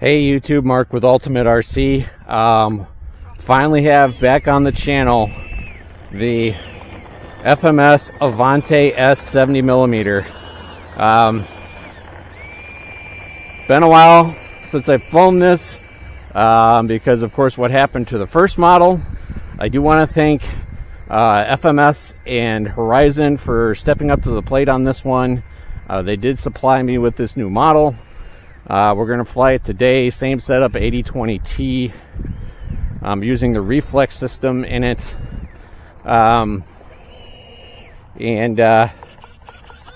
Hey YouTube, Mark with Ultimate RC. Finally have back on the channel the FMS Avanti S 70mm. Been a while since I filmed this because of course what happened to the first model. I do want to thank FMS and Horizon for stepping up to the plate on this one. They did supply me with this new model. We're going to fly it today, same setup, 8020T. I'm using the Reflex system in it.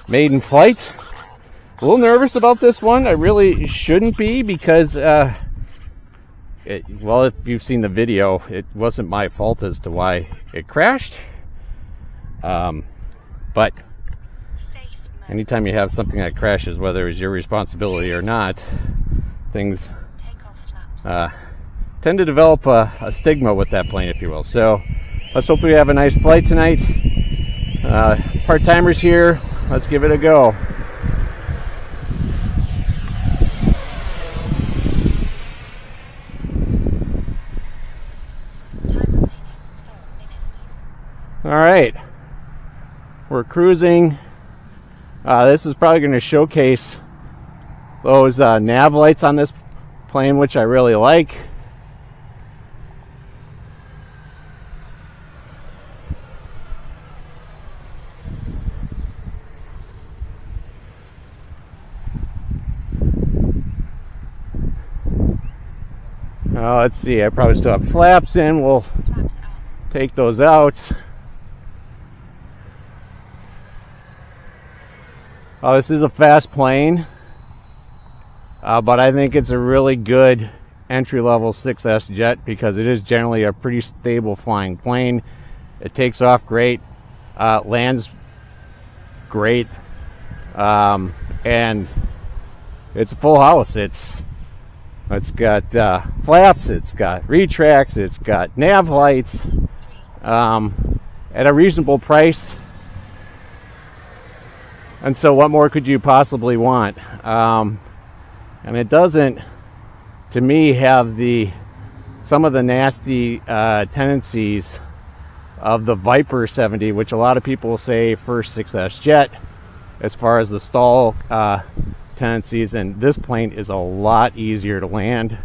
Maiden flight. A little nervous about this one. I really shouldn't be because, well, if you've seen the video, it wasn't my fault as to why it crashed. But anytime you have something that crashes, whether it's your responsibility or not, things tend to develop a stigma with that plane, if you will. So let's hope we have a nice flight tonight. Part-timers here. Let's give it a go. All right, we're cruising. This is probably going to showcase those nav lights on this plane, which I really like. Let's see, I probably still have flaps in. We'll take those out. This is a fast plane, but I think it's a really good entry-level 6S jet because it is generally a pretty stable flying plane. It takes off great, lands great, and it's a full house. It's got flaps, it's got retracts, it's got nav lights at a reasonable price. And so what more could you possibly want? And it doesn't, to me, have some of the nasty tendencies of the Viper 70, which a lot of people say first 6S jet, as far as the stall tendencies, and this plane is a lot easier to land.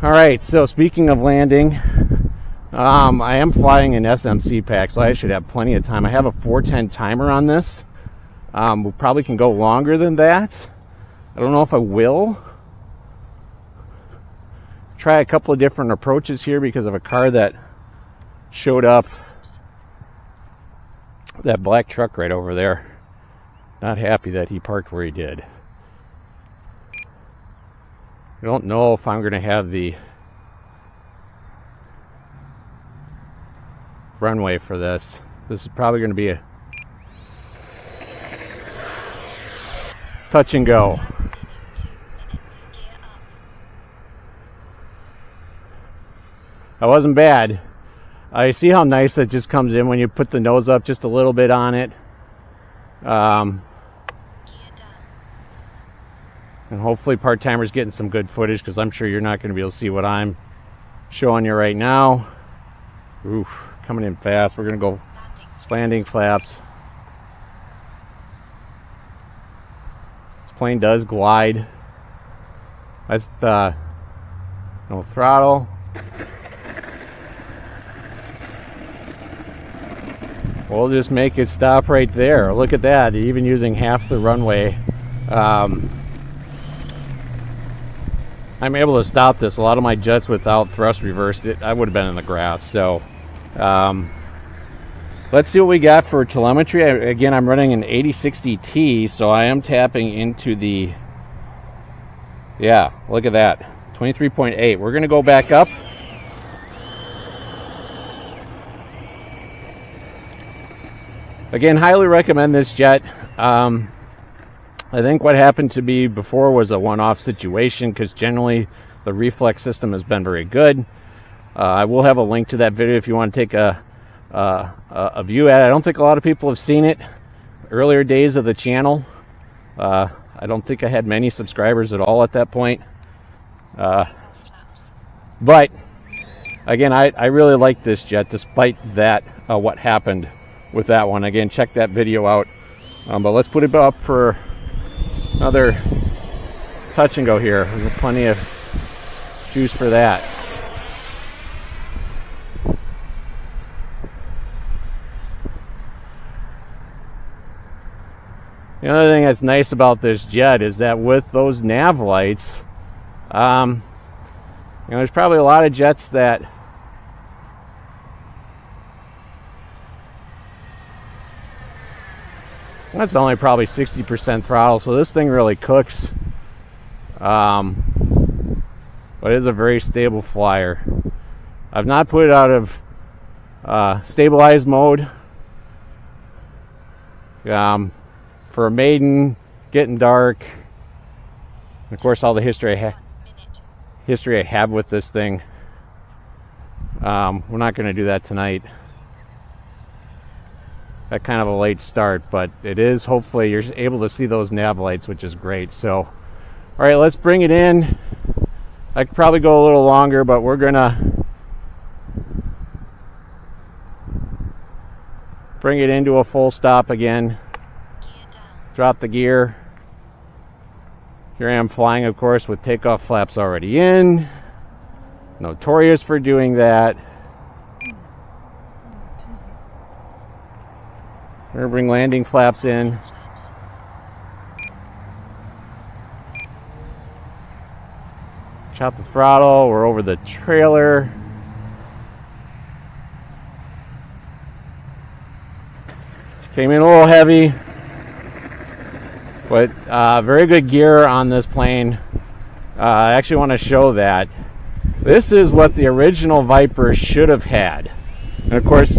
All right, so speaking of landing, I am flying an SMC pack, so I should have plenty of time. I have a 410 timer on this. We probably can go longer than that. I don't know if I will. Try a couple of different approaches here because of a car that showed up. That black truck right over there. Not happy that he parked where he did. I don't know if I'm going to have the runway for this. This is probably going to be a touch and go. That wasn't bad. You see how nice it just comes in when you put the nose up just a little bit on it. And hopefully part-timers getting some good footage, because I'm sure you're not going to be able to see what I'm showing you right now. Oof, coming in fast. We're going to go landing flaps. This plane does glide. That's no throttle. We'll just make it stop right there. Look at that, even using half the runway. I'm able to stop this. A lot of my jets without thrust reversed, I would have been in the grass. So let's see what we got for telemetry. Again, I'm running an 8060T, so I am tapping into the, yeah, look at that, 23.8. We're going to go back up. Again, highly recommend this jet. I think what happened to me before was a one-off situation, because generally the Reflex system has been very good. I will have a link to that video if you want to take a view at it. I don't think a lot of people have seen it. Earlier days of the channel, I don't think I had many subscribers at all at that point. But again, I really like this jet despite that, what happened with that one. Again, check that video out. But let's put it up for another touch and go here. There's plenty of juice for that. The other thing that's nice about this jet is that with those nav lights, there's probably a lot of jets that that's only probably 60% throttle, so this thing really cooks. But it is a very stable flyer. I've not put it out of stabilized mode. For a maiden, getting dark, and of course all the history I have with this thing. We're not going to do that tonight. That kind of a late start, but it is, hopefully you're able to see those nav lights, which is great. So all right, let's bring it in. I could probably go a little longer, but we're gonna bring it into a full stop again. Drop the gear. Here I am flying, of course, with takeoff flaps already in. Notorious for doing that. We're gonna bring landing flaps in. Chop the throttle. We're over the trailer. Came in a little heavy, but very good gear on this plane. I actually want to show that. This is what the original Viper should have had. And of course,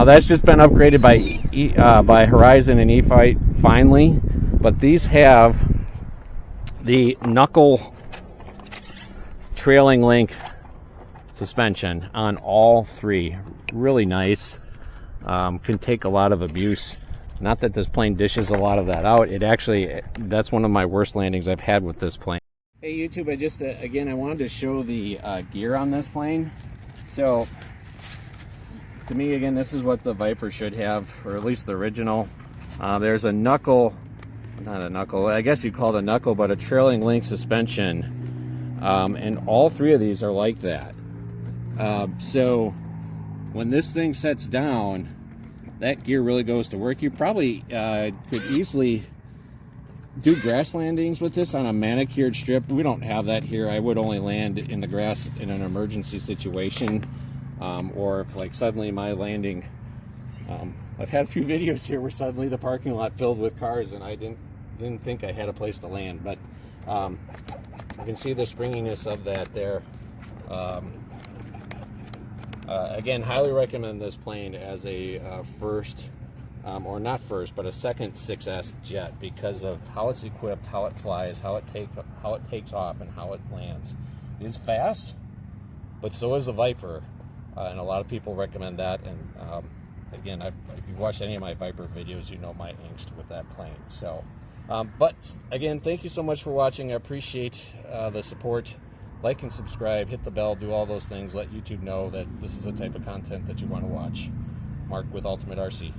that's just been upgraded by Horizon and E-Fight finally. But these have the knuckle trailing link suspension on all three. Really nice. Can take a lot of abuse. Not that this plane dishes a lot of that out. It actually, that's one of my worst landings I've had with this plane. Hey YouTube, I just again I wanted to show the gear on this plane. So to me, again, this is what the Viper should have, or at least the original. There's a knuckle, not a knuckle, I guess you'd call it a knuckle, but a trailing link suspension. And all three of these are like that. So when this thing sets down, that gear really goes to work. You probably could easily do grass landings with this on a manicured strip. We don't have that here. I would only land in the grass in an emergency situation, or if like suddenly my landing, I've had a few videos here where suddenly the parking lot filled with cars and I didn't think I had a place to land. But you can see the springiness of that there. Again, highly recommend this plane as a first, or not first, but a second 6S jet because of how it's equipped, how it flies, how it takes off, and how it lands. It is fast, but so is a Viper, and a lot of people recommend that. And again, if you've watched any of my Viper videos, you know my angst with that plane. So, but again, thank you so much for watching. I appreciate the support. Like and subscribe, hit the bell, do all those things. Let YouTube know that this is the type of content that you want to watch. Mark with Ultimate RC.